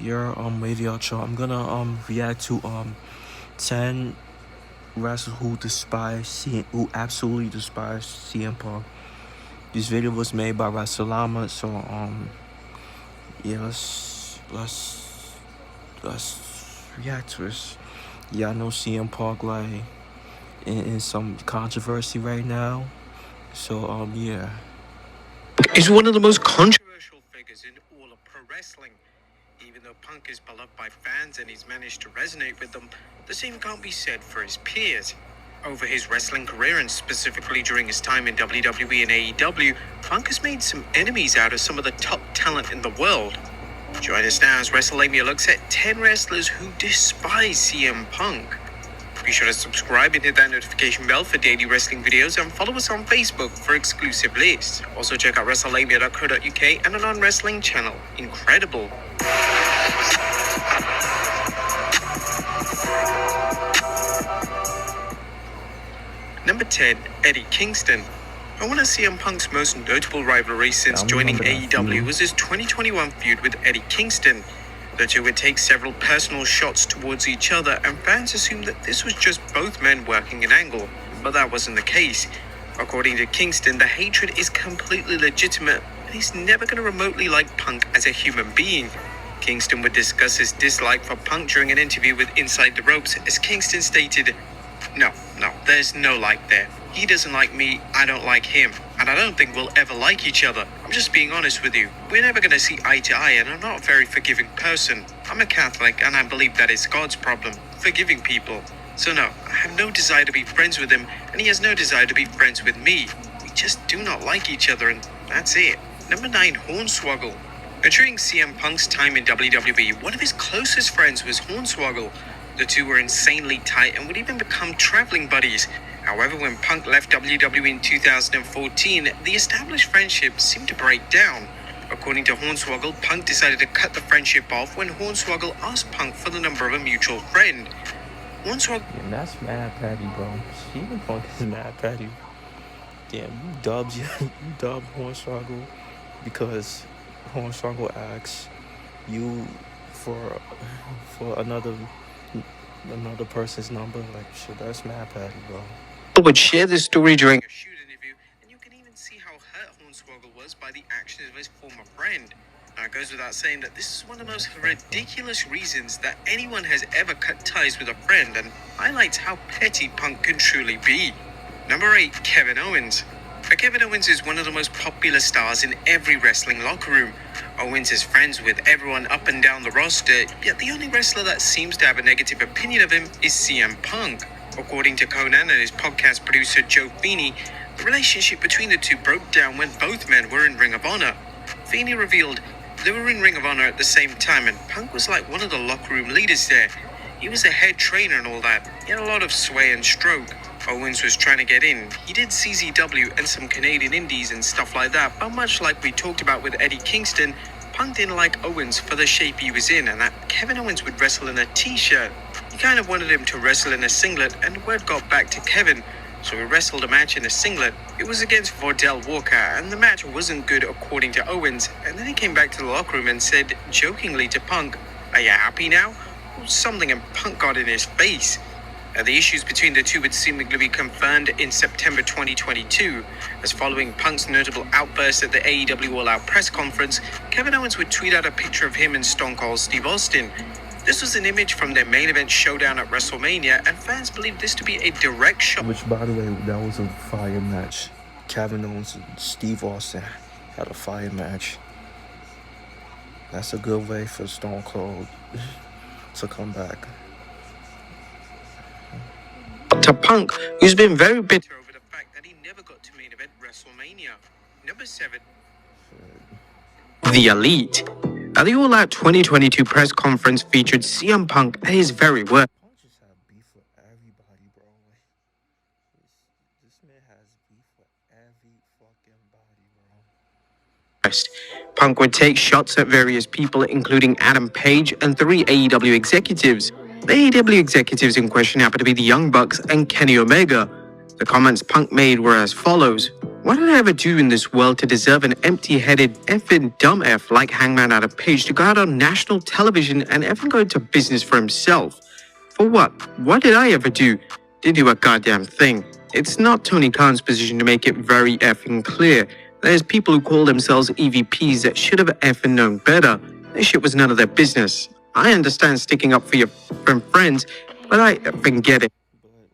your radio show. I'm gonna react to 10 wrestlers who absolutely despise CM Punk. This video was made by Wrestleama, so yeah, let's react to this. Yeah, I know CM Punk like in some controversy right now, so yeah. Is one of the most controversial figures in all of pro wrestling. Even though Punk is beloved by fans and he's managed to resonate with them, the same can't be said for his peers. Over his wrestling career, and specifically during his time in WWE and AEW, Punk has made some enemies out of some of the top talent in the world. Join us now as WrestleMania looks at 10 wrestlers who despise CM Punk. Be sure to subscribe and hit that notification bell for daily wrestling videos, and follow us on Facebook for exclusive lists. Also check out WrestleMania.co.uk and a non-wrestling channel, Incredible. Number 10, Eddie Kingston. One of CM Punk's most notable rivalries since joining AEW was his 2021 feud with Eddie Kingston. The two would take several personal shots towards each other, and fans assumed that this was just both men working an angle, but that wasn't the case. According to Kingston, the hatred is completely legitimate, and he's never going to remotely like Punk as a human being. Kingston would discuss his dislike for Punk during an interview with Inside the Ropes, as Kingston stated, No, there's no like there. He doesn't like me, I don't like him, and I don't think we'll ever like each other. I'm just being honest with you. We're never going to see eye to eye, and I'm not a very forgiving person. I'm a Catholic, and I believe that is God's problem, forgiving people. So no, I have no desire to be friends with him, and he has no desire to be friends with me. We just do not like each other, and that's it. Number 9, Hornswoggle. During CM Punk's time in WWE, one of his closest friends was Hornswoggle. The two were insanely tight and would even become traveling buddies. However, when Punk left WWE in 2014, the established friendship seemed to break down. According to Hornswoggle, Punk decided to cut the friendship off when Hornswoggle asked Punk for the number of a mutual friend. Yeah, that's mad petty, bro. CM Punk is mad petty. Damn, you dubbed Hornswoggle because Hornswoggle asks you for another person's number. Like, shit, that's mad petty, bro. Would share this story during a shoot interview, and you can even see how hurt Hornswoggle was by the actions of his former friend. Now, it goes without saying that this is one of the most ridiculous reasons that anyone has ever cut ties with a friend, and highlights how petty Punk can truly be. Number 8, Kevin Owens. Kevin Owens is one of the most popular stars in every wrestling locker room. Owens is friends with everyone up and down the roster, yet the only wrestler that seems to have a negative opinion of him is CM Punk. According to Conan and his podcast producer Joe Feeney, the relationship between the two broke down when both men were in Ring of Honor. Feeney revealed they were in Ring of Honor at the same time, and Punk was like one of the locker room leaders there. He was a head trainer and all that. He had a lot of sway and stroke. Owens was trying to get in. He did CZW and some Canadian indies and stuff like that, but much like we talked about with Eddie Kingston, Punk didn't like Owens for the shape he was in, and that Kevin Owens would wrestle in a t-shirt. He kind of wanted him to wrestle in a singlet, and word got back to Kevin, so he wrestled a match in a singlet. It was against Vordell Walker, and the match wasn't good according to Owens, and then he came back to the locker room and said jokingly to Punk, "Are you happy now?" Or something, and Punk got in his face. The issues between the two would seemingly be confirmed in September 2022, as following Punk's notable outburst at the AEW All Out press conference, Kevin Owens would tweet out a picture of him and Stone Cold Steve Austin. This was an image from their main event showdown at WrestleMania, and fans believe this to be a direct shot. Which, by the way, that was a fire match. Kevin Owens and Steve Austin had a fire match. That's a good way for Stone Cold to come back. To Punk, who's been very bitter over the fact that he never got to main event WrestleMania. Number 7, The Elite. At the All Out 2022 press conference featured CM Punk at his very worst. Punk just have beef with everybody, bro. Like, this man has beef with every fucking body, bro. Punk would take shots at various people, including Adam Page and 3 AEW executives. The AEW executives in question happened to be the Young Bucks and Kenny Omega. The comments Punk made were as follows. What did I ever do in this world to deserve an empty-headed effing dumb F like Hangman Adam Page to go out on national television and effing go into business for himself? For what? What did I ever do? Didn't do a goddamn thing. It's not Tony Khan's position to make it very effing clear. There's people who call themselves EVPs that should have effing known better. This shit was none of their business. I understand sticking up for your friends, but I effing get it. But like,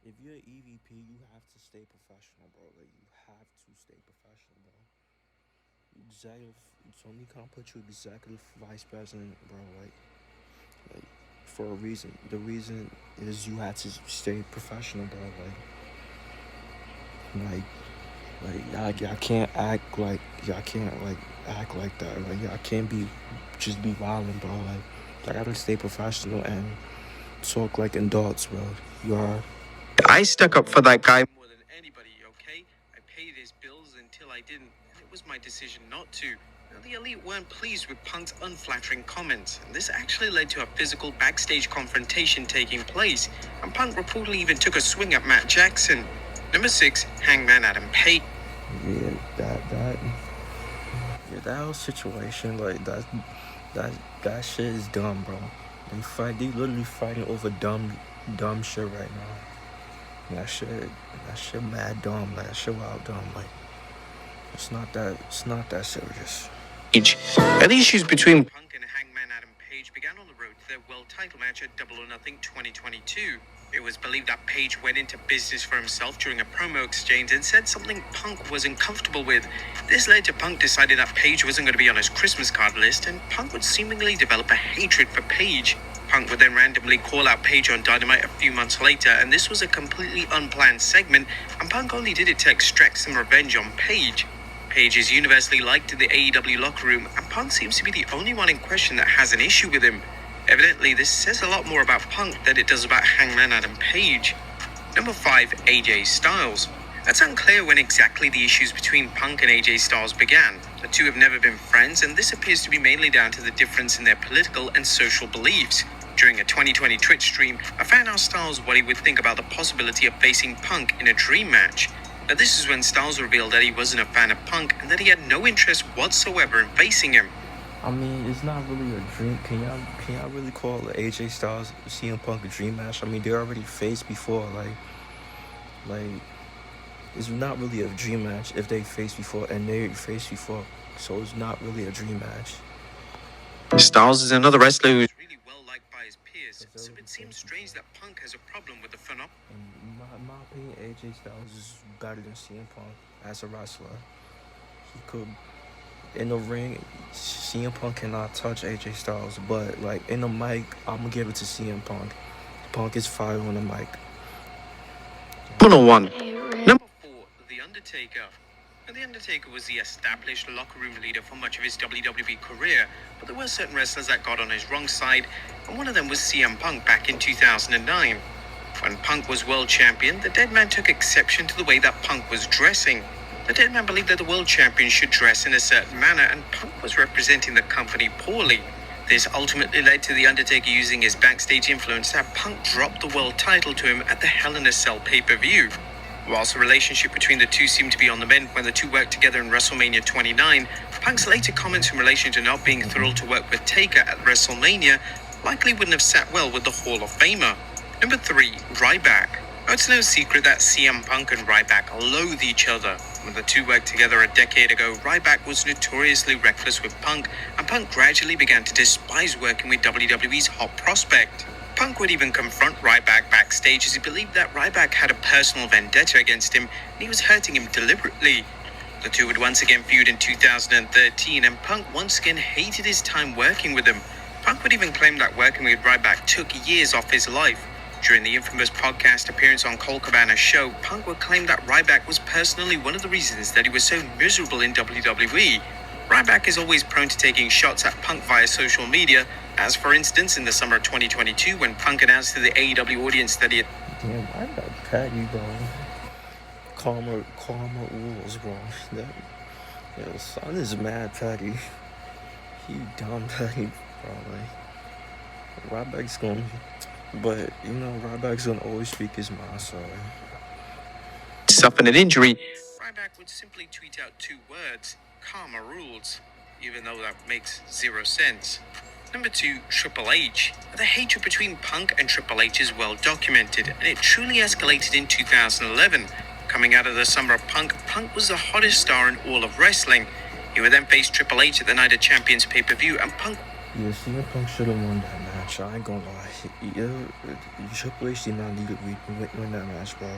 if you're an EVP, you have to stay professional, bro. Like, you have to stay professional, bro. Executive, Tony Khan put you executive vice president, bro. Like for a reason. The reason is you had to stay professional, bro. Y'all can't act like y'all can't like act like that. Like y'all can't be just be wilding, bro. Like y'all gotta stay professional and talk like adults, bro. You are. I stuck up for that guy more than anybody, okay? I paid his bills until I didn't, and it was my decision not to. Now, the elite weren't pleased with Punk's unflattering comments, and this actually led to a physical backstage confrontation taking place, and Punk reportedly even took a swing at Matt Jackson. Number 6, Hangman Adam Page. Yeah, that whole situation, like that shit is they literally fighting over dumb shit right now. That shit mad dumb, like that shit wild dumb, like it's not that serious. The issues between Punk and Hangman Adam Page began on the road to their world title match at Double or Nothing 2022. It was believed that Page went into business for himself during a promo exchange and said something Punk wasn't comfortable with. This led to Punk deciding that Page wasn't going to be on his Christmas card list, and Punk would seemingly develop a hatred for Page. Punk would then randomly call out Page on Dynamite a few months later, and this was a completely unplanned segment, and Punk only did it to extract some revenge on Page. Page is universally liked in the AEW locker room, and Punk seems to be the only one in question that has an issue with him. Evidently, this says a lot more about Punk than it does about Hangman Adam Page. Number 5, AJ Styles. It's unclear when exactly the issues between Punk and AJ Styles began. The two have never been friends, and this appears to be mainly down to the difference in their political and social beliefs. During a 2020 Twitch stream, a fan asked Styles what he would think about the possibility of facing Punk in a dream match. Now, this is when Styles revealed that he wasn't a fan of Punk and that he had no interest whatsoever in facing him. I mean, it's not really a dream. Can y'all really call AJ Styles CM Punk a dream match? I mean, they already faced before. Like it's not really a dream match if they faced before and they faced before. So it's not really a dream match. Styles is another wrestler who's really well liked by his peers, so it seems strange that Punk has a problem with the phenomenon. In my opinion, AJ Styles is better than CM Punk as a wrestler. He could. In the ring, CM Punk cannot touch AJ Styles, but like in the mic, I'm gonna give it to CM Punk. Punk is fire on the mic. 101. Number 4, The Undertaker. Now, The Undertaker was the established locker room leader for much of his WWE career, but there were certain wrestlers that got on his wrong side, and one of them was CM Punk back in 2009. When Punk was world champion, the dead man took exception to the way that Punk was dressing. The dead man believed that the world champion should dress in a certain manner, and Punk was representing the company poorly. This ultimately led to The Undertaker using his backstage influence to have Punk drop the world title to him at the Hell in a Cell pay-per-view. Whilst the relationship between the two seemed to be on the mend when the two worked together in WrestleMania 29, Punk's later comments in relation to not being thrilled to work with Taker at WrestleMania likely wouldn't have sat well with the Hall of Famer. Number 3, Ryback. Now, it's no secret that CM Punk and Ryback loathe each other. When the two worked together a decade ago, Ryback was notoriously reckless with Punk, and Punk gradually began to despise working with WWE's hot prospect. Punk would even confront Ryback backstage as he believed that Ryback had a personal vendetta against him, and he was hurting him deliberately. The two would once again feud in 2013, and Punk once again hated his time working with him. Punk would even claim that working with Ryback took years off his life. During the infamous podcast appearance on Cole Cabana's show, Punk would claim that Ryback was personally one of the reasons that he was so miserable in WWE. Ryback is always prone to taking shots at Punk via social media, as for instance in the summer of 2022 when Punk announced to the AEW audience that he had... Damn, I got Patty, bro. Karma rules, bro. Yo, son is mad Patty. He dumb Patty, bro. Like, Ryback's going... But, Ryback's gonna always speak his mind, so... Suffered an injury. Ryback would simply tweet out two words: karma rules, even though that makes zero sense. Number 2, Triple H. The hatred between Punk and Triple H is well documented, and it truly escalated in 2011. Coming out of the summer of Punk, Punk was the hottest star in all of wrestling. He would then face Triple H at the Night of Champions pay-per-view, and Punk... Yeah, CM Punk should have won that match. I ain't gonna lie. Triple H did not need to win that match, bro.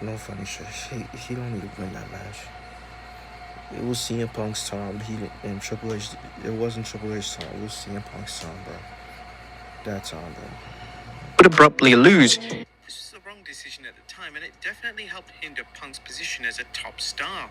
No funny shit. He don't need to win that match. It was CM Punk's time. And Triple H. It wasn't Triple H's time. It was CM Punk's time, bro. That time, bro. Would abruptly lose. This was the wrong decision at the time, and it definitely helped hinder Punk's position as a top star.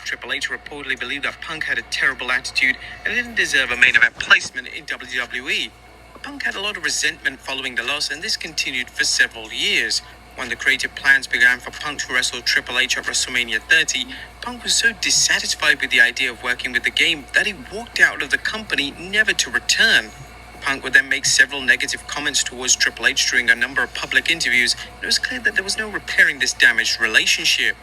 Triple H reportedly believed that Punk had a terrible attitude and didn't deserve a main event placement in WWE. But Punk had a lot of resentment following the loss, and this continued for several years. When the creative plans began for Punk to wrestle Triple H at WrestleMania 30, Punk was so dissatisfied with the idea of working with the game that he walked out of the company, never to return. Punk would then make several negative comments towards Triple H during a number of public interviews, and it was clear that there was no repairing this damaged relationship.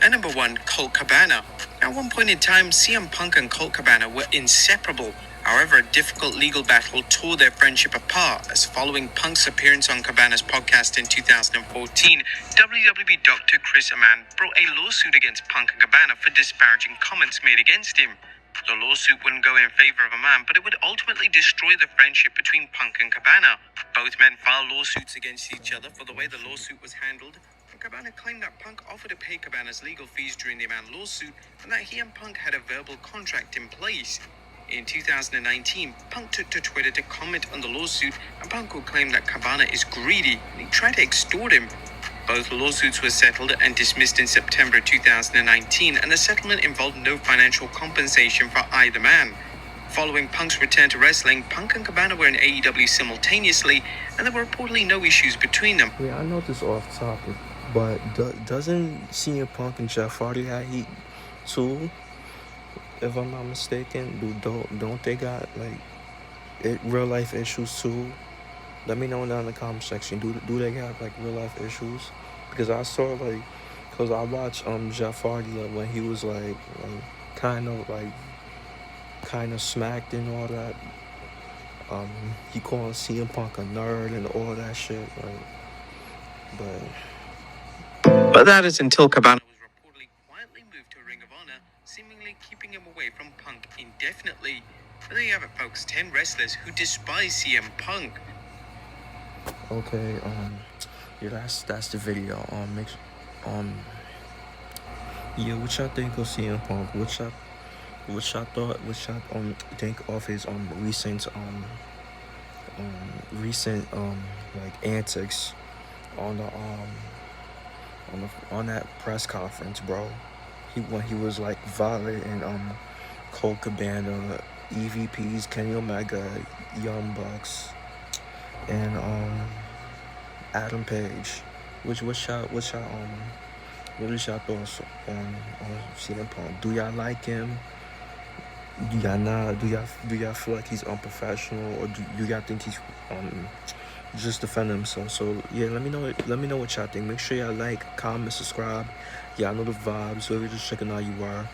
And number 1, Colt Cabana. At one point in time, CM Punk and Colt Cabana were inseparable. However, a difficult legal battle tore their friendship apart, as following Punk's appearance on Cabana's podcast in 2014, WWE Dr. Chris Amann brought a lawsuit against Punk and Cabana for disparaging comments made against him. The lawsuit wouldn't go in favor of Amann, but it would ultimately destroy the friendship between Punk and Cabana. Both men filed lawsuits against each other for the way the lawsuit was handled. Cabana claimed that Punk offered to pay Cabana's legal fees during the Amann lawsuit, and that he and Punk had a verbal contract in place. In 2019, Punk took to Twitter to comment on the lawsuit, and Punk would claim that Cabana is greedy and he tried to extort him. Both lawsuits were settled and dismissed in September 2019, and the settlement involved no financial compensation for either man. Following Punk's return to wrestling, Punk and Cabana were in AEW simultaneously, and there were reportedly no issues between them. Yeah, I know this off topic, but doesn't CM Punk and Jeff Hardy have heat too? If I'm not mistaken, don't they got like real life issues too? Let me know down in the comment section. Do they got like real life issues? Because I saw cause I watched Jeff Hardy when he was like kind of smacked and all that. He calling CM Punk a nerd and all that shit. But that is until Cabana was reportedly quietly moved to Ring of Honor, seemingly keeping him away from Punk indefinitely. But there you have it, folks. 10 wrestlers who despise CM Punk. Okay, yeah, that's the video. Yeah, what y'all think of CM Punk? What y'all think of his recent like antics on that press conference, bro? When he was like violating Colt Cabana, EVPs, Kenny Omega, Young Bucks, and Adam Page. What is y'all thoughts on CM Punk? Do y'all like him? Do y'all not? Do y'all feel like he's unprofessional, or do y'all think he's just defending himself? So yeah, let me know what y'all think. Make sure y'all like, comment, subscribe. Y'all know the vibes. So we're just checking out you are.